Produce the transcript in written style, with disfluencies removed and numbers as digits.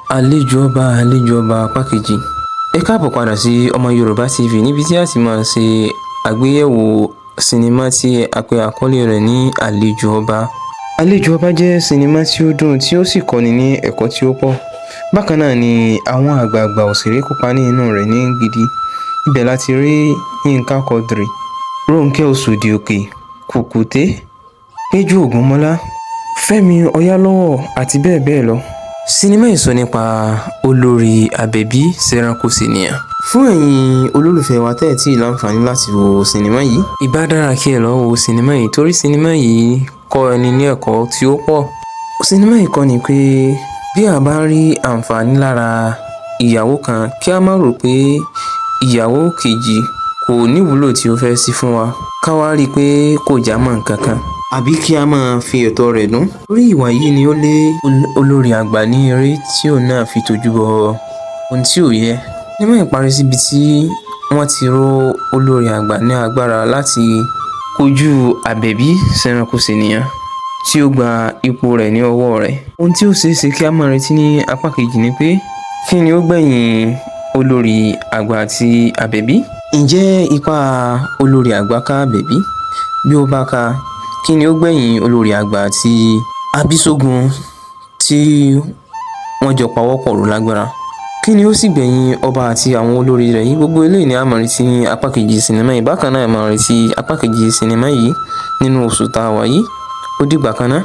àlejò ọba apá kejì. Ẹ káàbọ̀ padà sí ọmọ Yorùbá TV níbi tí a ti máa ṣe àgbéyẹ̀wò sinimá tí a pè àkọlé rẹ̀ ní àlejò ọba. Àlejò ọba jẹ́ sinimá tí ó dùn tí ó sì kọ́ni ní ẹ̀kọ́ tí ó pọ̀. Bákan náà ni àwọn àgbààgbà òṣèré kópa ní inú rẹ̀ ní gidi. Ibẹ̀ láti rí Yínká Quadri, Rónkẹ́ Òṣòdìòkè, Kùkùté, Péjú Ògúnmọ́lá, Fẹ́mi Ọyálọ́wọ̀ àti bẹ́ẹ̀ bẹ́ẹ̀ lọ. Sinimá yìí sọ nípa olórí Àbẹ̀bí Ṣẹranko Ṣènìyàn. Fún ẹ̀yin olólùfẹ́ wa tẹ́ ẹ̀ tí ì láǹfààní láti wo sinimá yìí, ìbá dára kí ẹ lọ wo sinimá yìí torí sinimá yìí kọ́ ẹni ní ẹ̀kọ́ tí ó pọ̀. Sinimá yìí kọ́ ni pé bí a bá rí àǹfààní lára ìyàwó kan kí a má rò pé ìyàwó kejì kò níwúlò tí ó fẹ́ sí fún wa, ká wá rí i pé kò já mọ́ nǹkan kan àbí kí a máa fi ẹ̀tọ́ rẹ̀ dùn. Orí ìwà yìí ni ó lé olórí àgbà ní eré tí òun náà fi tójú bọ ohun tí ò yẹ. Sinimá yìí parí síbi tí wọ́n ti ró olórí àgbà ní agbára láti kojú Àbẹ̀bí Ṣẹranko Ṣènìyàn tí ó gba ipò rẹ̀ ní ọwọ́ rẹ̀. Ohun tí ó ṣeé ṣe kí a máa retí ní apá kejì ni pé kí ni ó gbẹ̀yìn olórí àgbà àti Àbẹ̀bí? Ǹjẹ́ ipá olórí àgbà ká Àbẹ̀bí? Bí ó bá ká, kí ni ó gbẹ̀yìn olórí àgbà àti Abísógun tí wọ́n jọ pawọ́pọ̀ rò lágbára? Kí ni ó sì gbẹ̀yìn ọba àti àwọn olórí rẹ̀ yìí? Gbogbo eléyìí ni a máa retí ní apá kejì sinimá yìí. Bákan náà a máa retí apá kejì sinimá yìí nínú oṣù tá a wà yìí. Ó dìgbà kan náà.